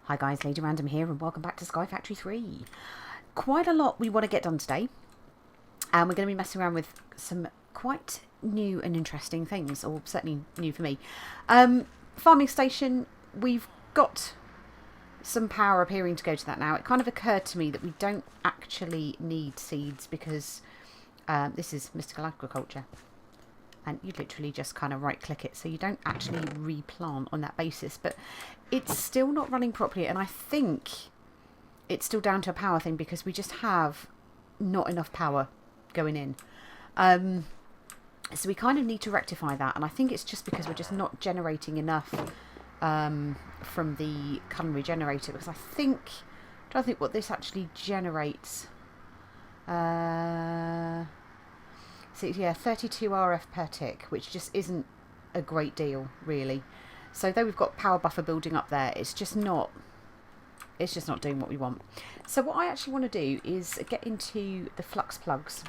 Hi guys, Lady Random here and welcome back to Sky Factory 3. Quite a lot we want to get done today, and we're going to be messing around with some quite new and interesting things, or certainly new for me. Farming station, we've got some power appearing to go to that now. It kind of occurred to me that we don't actually need seeds because this is mystical agriculture. And you literally just kind of right click it, so you don't actually replant on that basis. But it's still not running properly, and I think it's still down to a power thing because we just have not enough power going in. So we kind of need to rectify that, and I think it's just because we're just not generating enough from the culinary generator, because I think, I'm trying to think what this actually generates. So yeah, 32 RF per tick, which just isn't a great deal, really. So though we've got power buffer building up there, it's just not doing what we want. So what I actually want to do is get into the flux plugs,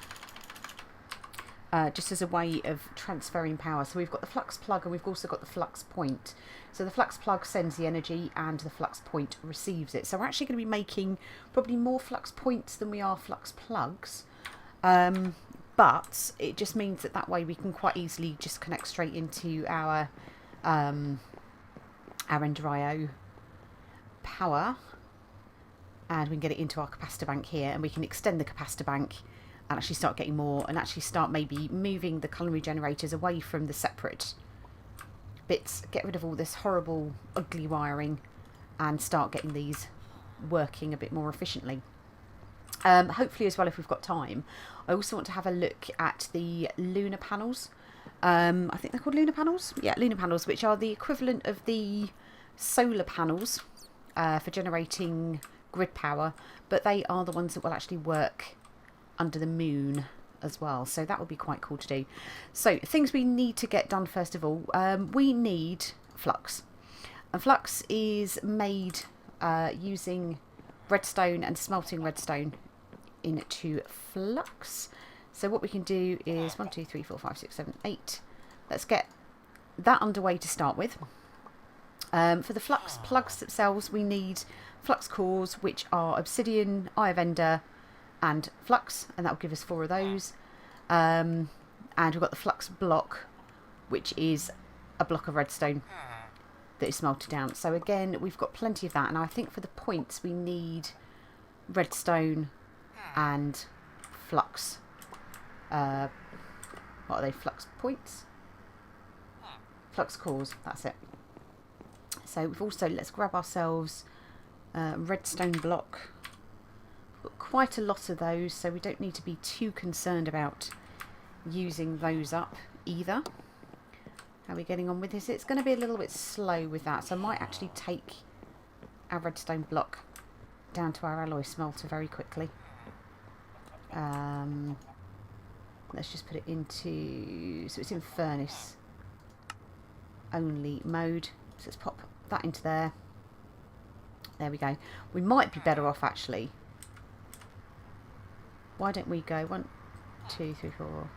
just as a way of transferring power. So we've got the flux plug and we've also got the flux point. So the flux plug sends the energy and the flux point receives it. So we're actually going to be making probably more flux points than we are flux plugs. But it just means that way we can quite easily just connect straight into our Ender IO power, and we can get it into our capacitor bank here, and we can extend the capacitor bank and actually start getting more, and actually start maybe moving the culinary generators away from the separate bits, get rid of all this horrible ugly wiring, and start getting these working a bit more efficiently. Hopefully as well, if we've got time, I also want to have a look at the lunar panels. I think they're called lunar panels. Yeah, lunar panels, which are the equivalent of the solar panels for generating grid power, but they are the ones that will actually work under the moon as well. So that would be quite cool to do. So things we need to get done first of all, we need flux. And flux is made using redstone and smelting redstone into flux. So what we can do is 1, 2, 3, 4, 5, 6, 7, 8. Let's get that underway to start with. For the flux plugs themselves, we need flux cores, which are obsidian, eye of ender, and flux, and that will give us 4 of those. And we've got the flux block, which is a block of redstone that is smelted down. So again, we've got plenty of that, and I think for the points we need redstone and flux. What are they? Flux points? Flux cores, that's it. So we've also, let's grab ourselves redstone block. We've got quite a lot of those, so we don't need to be too concerned about using those up either. How are we getting on with this? It's going to be a little bit slow with that, so I might actually take our redstone block down to our alloy smelter very quickly. Let's just put it into, so it's in furnace only mode. So let's pop that into there. There we go. We might be better off actually. Why don't we go 1, 2, 3, 4,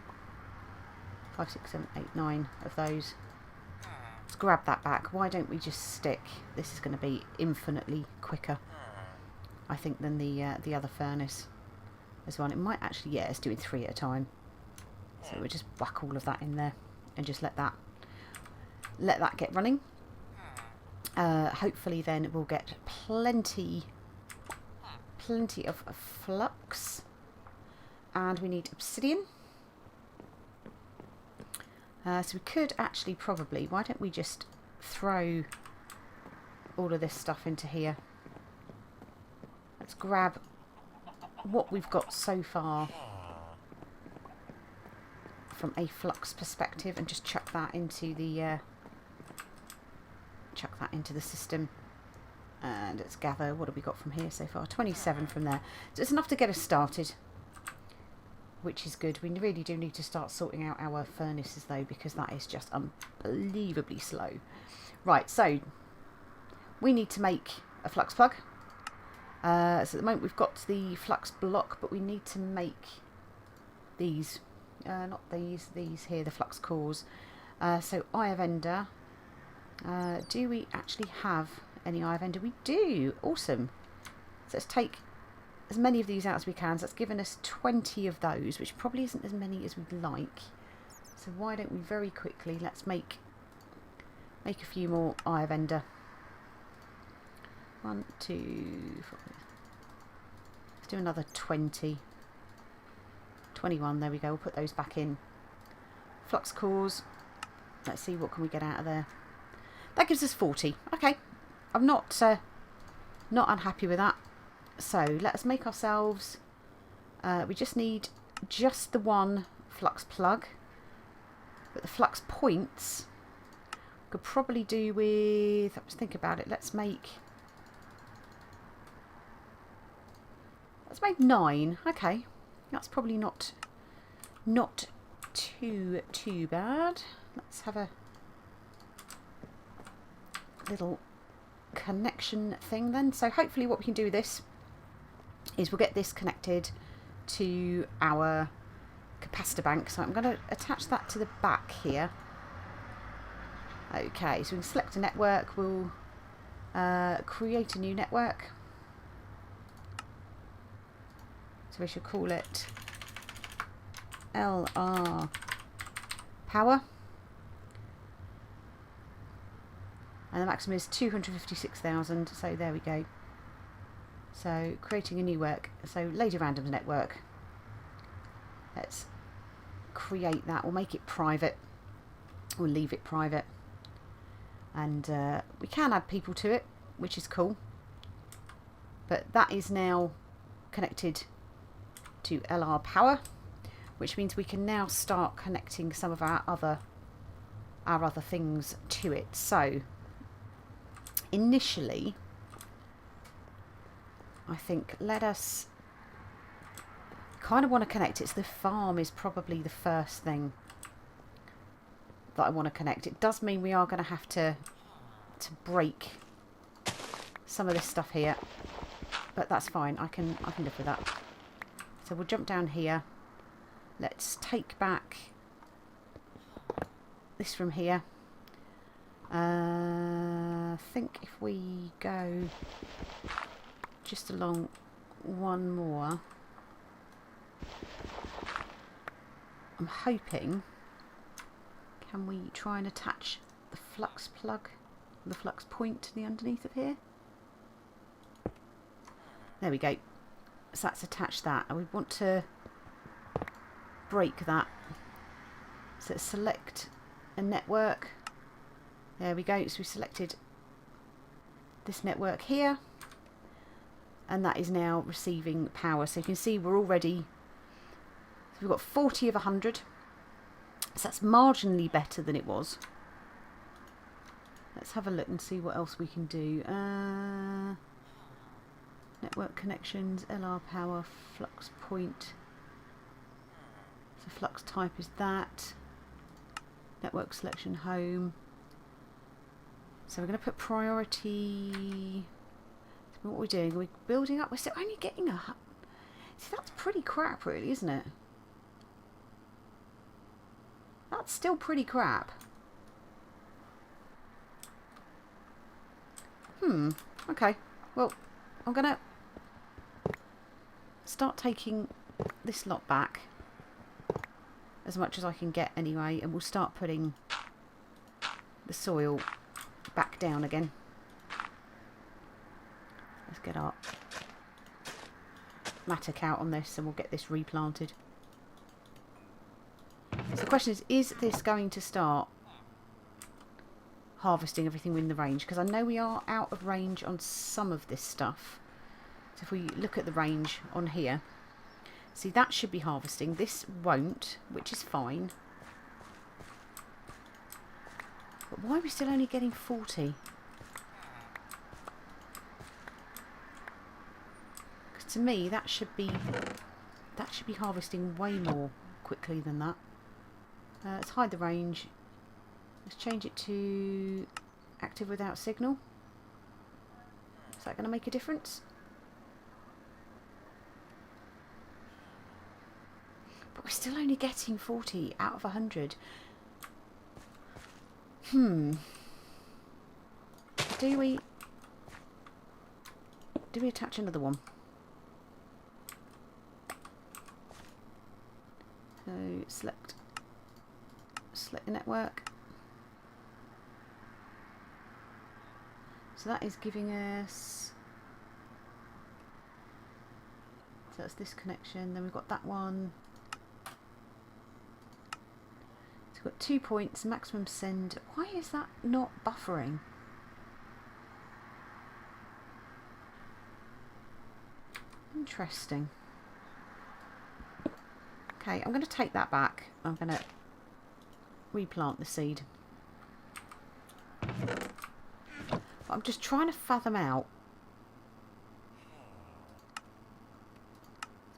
5, 6, 7, 8, 9 of those. Let's grab that back. Why don't we just stick? This is going to be infinitely quicker, I think, than the other furnace as well. It might actually, yeah, it's doing 3 at a time. So we'll just whack all of that in there and just let that get running. Hopefully then we'll get plenty of flux, and we need obsidian. So we could actually probably, why don't we just throw all of this stuff into here. Let's grab what we've got so far from a flux perspective and just chuck that into the system. And let's gather, what have we got from here so far? 27 from there. So it's enough to get us started, which is good. We really do need to start sorting out our furnaces though, because that is just unbelievably slow. Right, so we need to make a flux plug. So at the moment we've got the flux block, but we need to make these, not these here, the flux cores. So eye of ender. Do we actually have any eye vendor? We do. Awesome. So let's take as many of these out as we can. So that's given us 20 of those, which probably isn't as many as we'd like. So why don't we very quickly, let's make a few more eye vendor. 1, 2, 4. Let's do another 20. 21, there we go. We'll put those back in. Flux cores. Let's see what can we get out of there. That gives us 40. Okay. I'm not unhappy with that. So let's make ourselves, we just need just the one flux plug, but the flux points could probably do with, let's think about it, let's make 9. Okay, that's probably not too bad. Let's have a little connection thing then. So hopefully what we can do with this is we'll get this connected to our capacitor bank. So I'm going to attach that to the back here. Okay, so we can select a network. We'll create a new network. So we should call it LR power. And the maximum is 256,000. So there we go. So creating a new work. So Lady Random's network. Let's create that. We'll make it private. We'll leave it private. And we can add people to it, which is cool. But that is now connected to LR power, which means we can now start connecting some of our other things to it. So initially, I think let us kind of want to connect it. So the farm is probably the first thing that I want to connect. It does mean we are going to have to break some of this stuff here, but that's fine. I can live with that. So we'll jump down here. Let's take back this from here. I think if we go just along one more, I'm hoping, can we try and attach the flux plug, the flux point to the underneath of here? There we go. So that's attached that, and we want to break that. So select a network. There we go. So we selected this network here, and that is now receiving power. So you can see we're already, so we've got 40 of 100. So that's marginally better than it was. Let's have a look and see what else we can do. Network connections, LR power, flux point. So flux type is that. Network selection home. So we're going to put priority. So what we're doing, we're building up. We're still only getting a. See, that's pretty crap, really, isn't it? That's still pretty crap. Okay. Well, I'm going to start taking this lot back as much as I can get anyway, and we'll start putting the soil back down again. Let's get our mattock out on this and we'll get this replanted. So the question is this going to start harvesting everything in the range? Because I know we are out of range on some of this stuff. So if we look at the range on here, see, that should be harvesting. This won't, which is fine. But why are we still only getting 40? Because to me, that should be harvesting way more quickly than that. Let's hide the range. Let's change it to active without signal. Is that going to make a difference? But we're still only getting 40 out of 100. Do we do we attach another one? So select the network. So that is giving us, so that's this connection, then we've got that one. So we've got 2 points, maximum send. Why is that not buffering? Interesting. Okay, I'm going to take that back. I'm going to replant the seed. But I'm just trying to fathom out.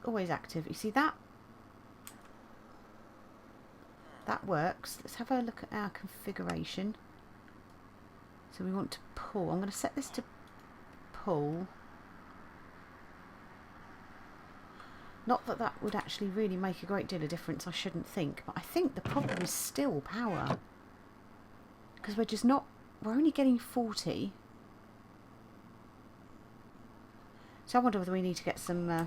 Always active. You see that? That works. Let's have a look at our configuration. So we want to pull. I'm going to set this to pull. Not that that would actually really make a great deal of difference, I shouldn't think. But I think the problem is still power. Because we're just not... We're only getting 40. So I wonder whether we need to get some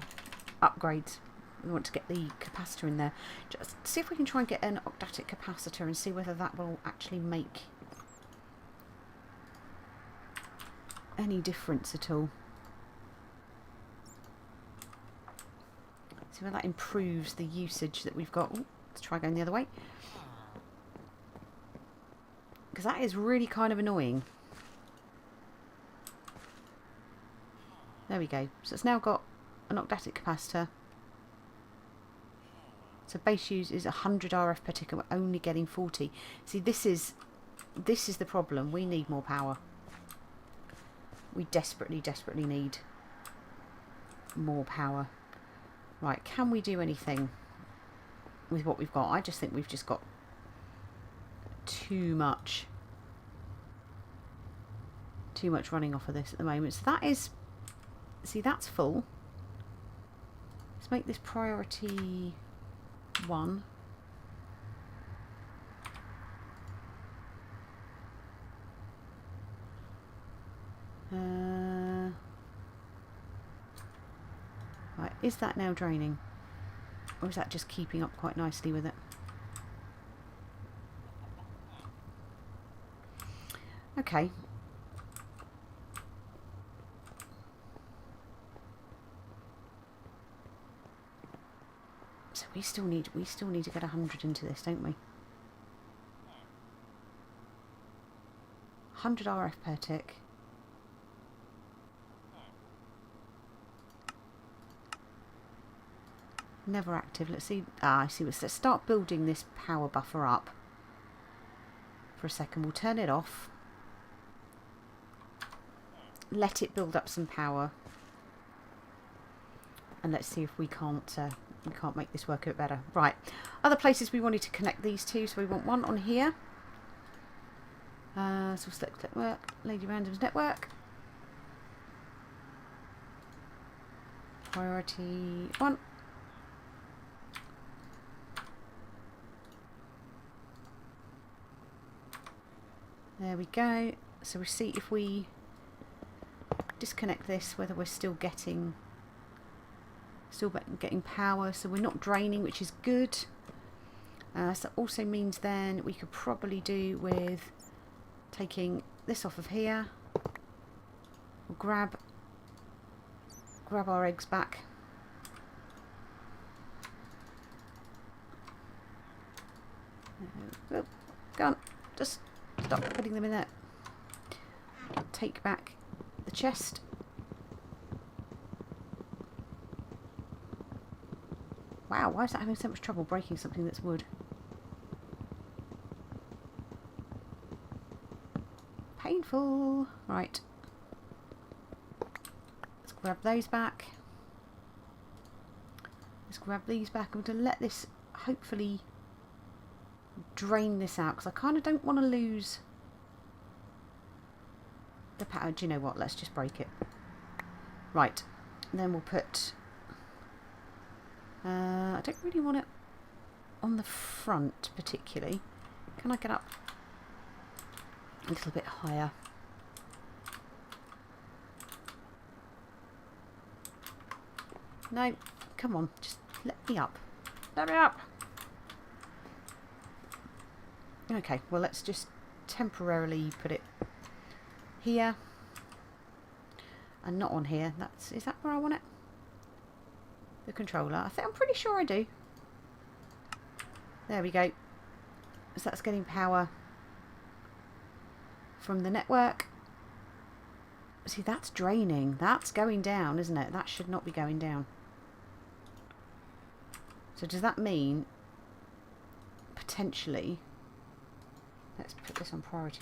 upgrades. We want to get the capacitor in there. Just see if we can try and get an octatic capacitor and see whether that will actually make any difference at all. See whether that improves the usage that we've got. Ooh, let's try going the other way. Because that is really kind of annoying. There we go. So it's now got an octatic capacitor. So base use is 100 RF per tick and we're only getting 40. See, this is the problem. We need more power. We desperately, desperately need more power. Right, can we do anything with what we've got? I just think we've just got too much running off of this at the moment. So that is, see, that's full. Let's make this priority 1. Right, is that now draining? Or is that just keeping up quite nicely with it? Okay. So we still need to get 100 into this, don't we? 100 RF per tick. Never active. Let's see. I see. Let's start building this power buffer up for a second. We'll turn it off. Let it build up some power, and let's see if we can't make this work a bit better. Right. Other places we wanted to connect these two. So we want one on here. So we'll select network. Lady Random's network. Priority 1. There we go. So we see if we disconnect this, whether we're still getting power. So we're not draining, which is good. So that also means then we could probably do with taking this off of here. We'll grab our eggs back. Oh, go on, just stop putting them in there. Take back the chest. Wow, why is that having so much trouble breaking something that's wood? Painful. Right. Let's grab those back. Let's grab these back. I'm going to let this hopefully drain this out because I kind of don't want to lose the power. Do you know what? Let's just break it. Right. And then we'll put... I don't really want it on the front particularly. Can I get up a little bit higher? No, come on, just let me up. Let me up. Okay, well let's just temporarily put it here and not on here. Is that where I want it? The controller. I'm pretty sure I do. There we go. So that's getting power from the network. See, that's draining. That's going down, isn't it? That should not be going down. So does that mean potentially, let's put this on priority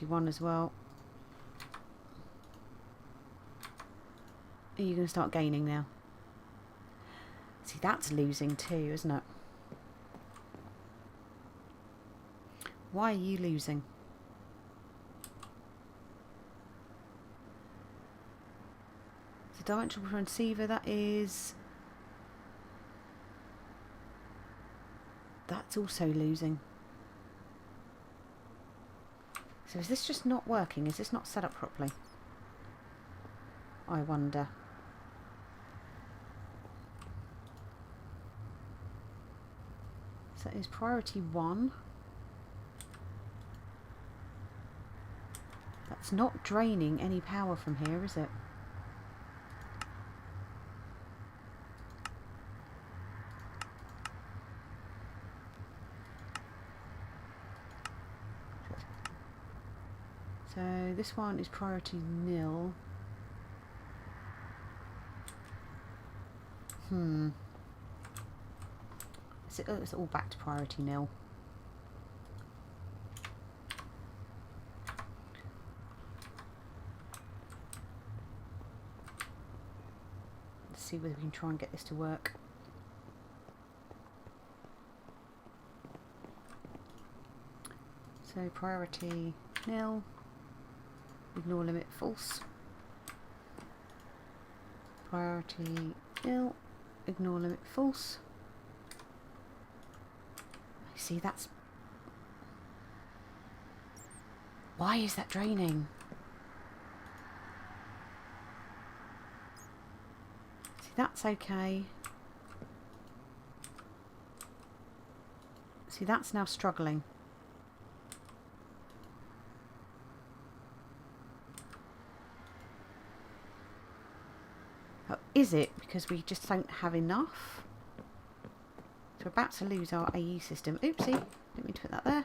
1 as well. Are you going to start gaining now? See, that's losing too, isn't it? Why are you losing? The dimensional transceiver, that's also losing. So is this just not working? Is this not set up properly? I wonder. So that is priority 1. That's not draining any power from here, is it? So this one is priority 0. It's all back to priority 0. Let's see whether we can try and get this to work. So priority 0. Ignore limit false. Priority 0. Ignore limit false. See, that's... Why is that draining? See, that's okay. See, that's now struggling. Oh, is it because we just don't have enough? So we're about to lose our AE system. Oopsie, didn't mean to put that there.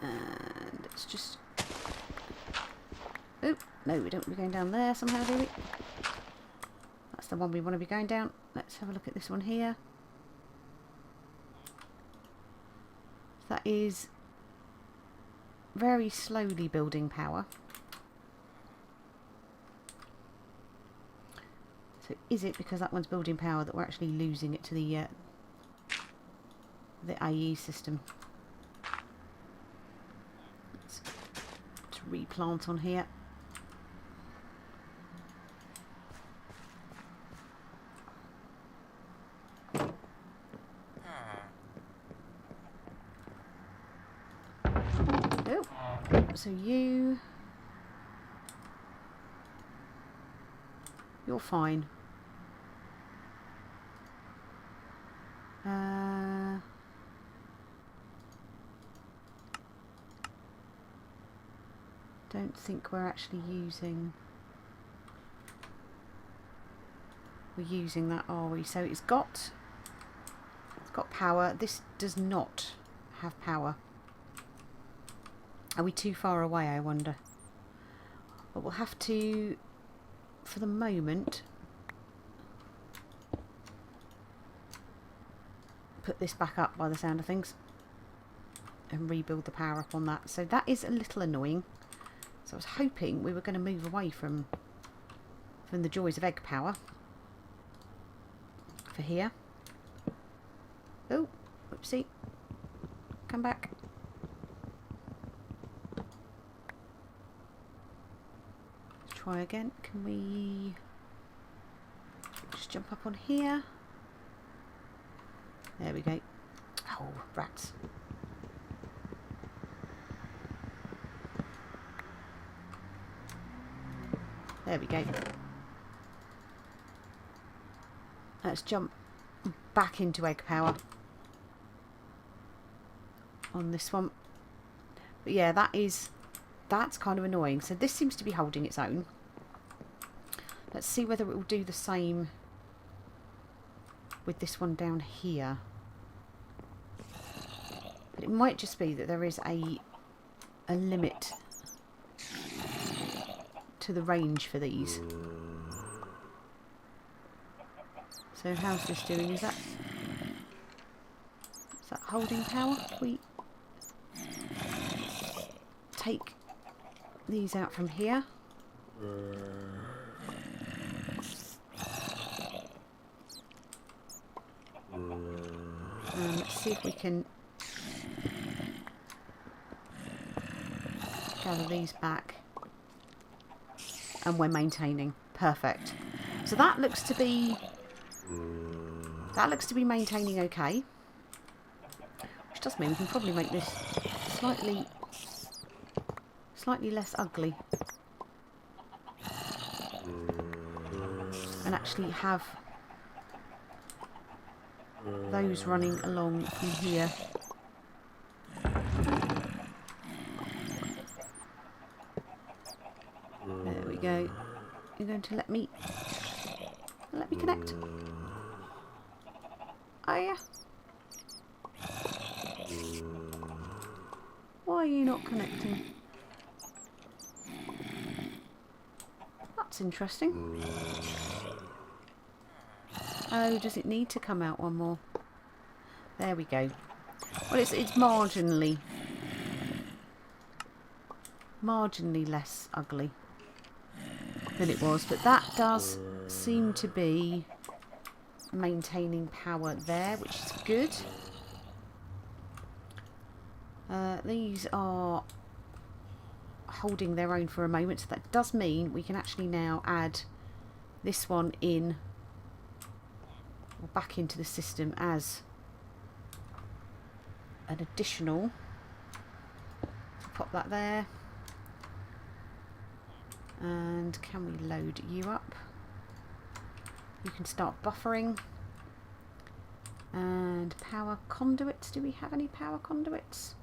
And let's just... Oh, no, we don't want to be going down there somehow, do we? That's the one we want to be going down. Let's have a look at this one here. That is very slowly building power. So is it because that one's building power that we're actually losing it to the AE system? Let's replant on here. Oh, so you're fine. Don't think we're actually using... We're using that, are we? So it's got power. This does not have power. Are we too far away, I wonder? But we'll have to, for the moment, put this back up by the sound of things and rebuild the power up on that. So that is a little annoying. So I was hoping we were going to move away from the joys of egg power for here. Oh, whoopsie. Come back. Let's try again. Can we just jump up on here? There we go. Oh, rats. There There we go. Let's jump back into egg power on this one. But yeah, that's kind of annoying. So this seems to be holding its own. Let's see whether it will do the same with this one down here. But it might just be that there is a limit to the range for these. So how's this doing? Is that holding power? If we take these out from here. Let's see if we can gather these back. And we're maintaining. Perfect. So that looks to be maintaining okay. Which does mean we can probably make this slightly less ugly. And actually have those running along from here. There we go. You're going to let me connect. Oh yeah. Why are you not connecting? That's interesting. Oh, does it need to come out one more? There we go. Well, it's marginally less ugly than it was, but that does seem to be maintaining power there, which is good. These are holding their own for a moment, so that does mean we can actually now add this one in or back into the system as an additional. So pop that there. And can we load you up? You can start buffering. And power conduits. Do we have any power conduits?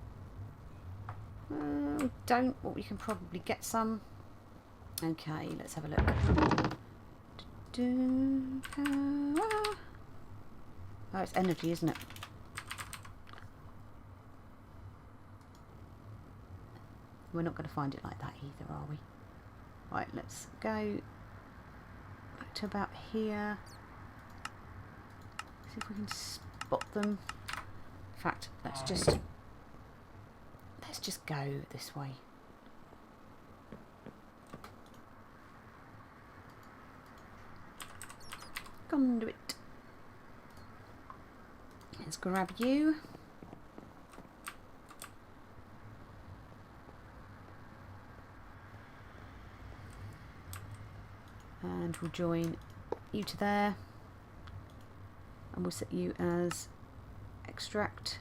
We don't, but we can probably get some. Okay, let's have a look. Oh, it's energy, isn't it? We're not going to find it like that either, are we? Right, let's go back to about here. See if we can spot them. In fact, let's just go this way. Conduit. Let's grab you. And we'll join you to there. And we'll set you as extract.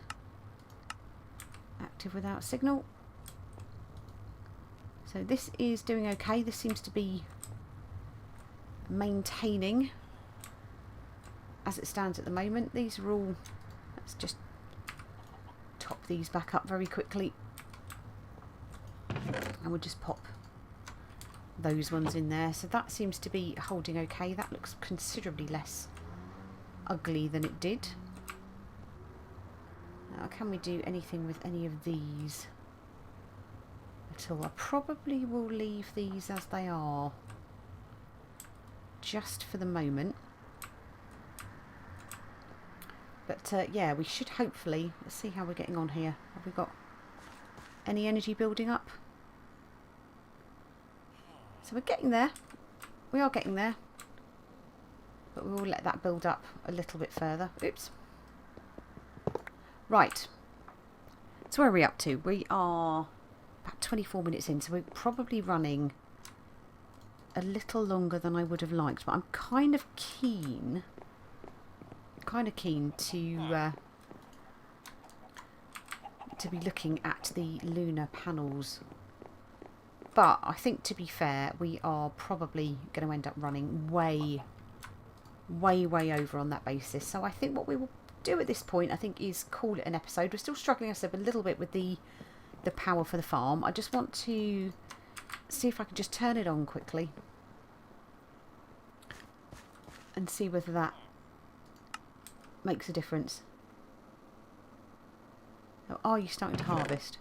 Active without signal. So this is doing okay. This seems to be maintaining as it stands at the moment. These are all, let's just top these back up very quickly. And we'll just pop those ones in there. So that seems to be holding okay. That looks considerably less ugly than it did. Now, can we do anything with any of these at all? I probably will leave these as they are just for the moment. But yeah, we should hopefully, let's see how we're getting on here. Have we got any energy building up? So we're getting there. We are getting there. But we will let that build up a little bit further. Oops. Right. So where are we up to? We are about 24 minutes in. So we're probably running a little longer than I would have liked. But I'm kind of keen to be looking at the lunar panels But I think, to be fair, we are probably going to end up running way over on that basis. So I think what we will do at this point, I think, is call it an episode. We're still struggling, I said, a little bit with the power for the farm. I just want to see if I can just turn it on quickly and see whether that makes a difference. Oh, are you starting to harvest?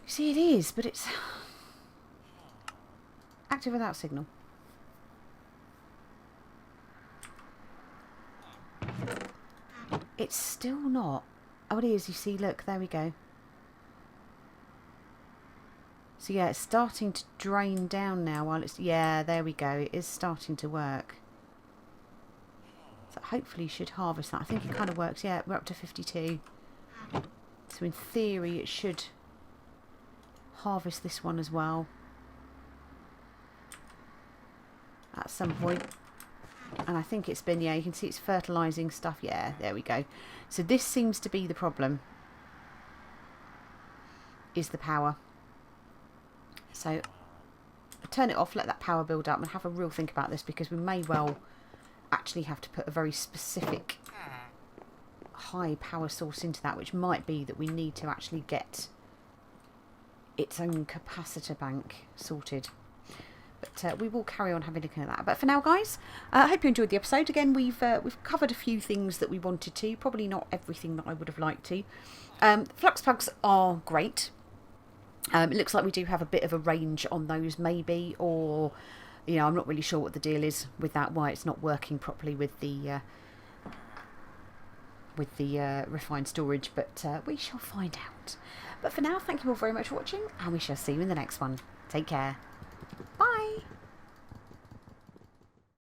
See, it is, but it's active without signal. It's still not. Oh, it is. You see, look, there we go. So yeah, it's starting to drain down now while it's... Yeah, there we go. It is starting to work. So hopefully you should harvest that. I think it kind of works. Yeah, we're up to 52. So in theory it should harvest this one as well at some point. And I think it's been, yeah, you can see it's fertilising stuff. Yeah, there we go. So this seems to be the problem, is the power. So turn it off, let that power build up, and have a real think about this, because we may well actually have to put a very specific high power source into that, which might be that we need to actually get its own capacitor bank sorted. But we will carry on having a look at that. But for now, guys, I hope you enjoyed the episode. Again, we've covered a few things that we wanted to. Probably not everything that I would have liked to. Flux plugs are great. It looks like we do have a bit of a range on those, maybe, or you know, I'm not really sure what the deal is with that. Why it's not working properly with the refined storage, but we shall find out. But for now, thank you all very much for watching, and we shall see you in the next one. Take care. Bye.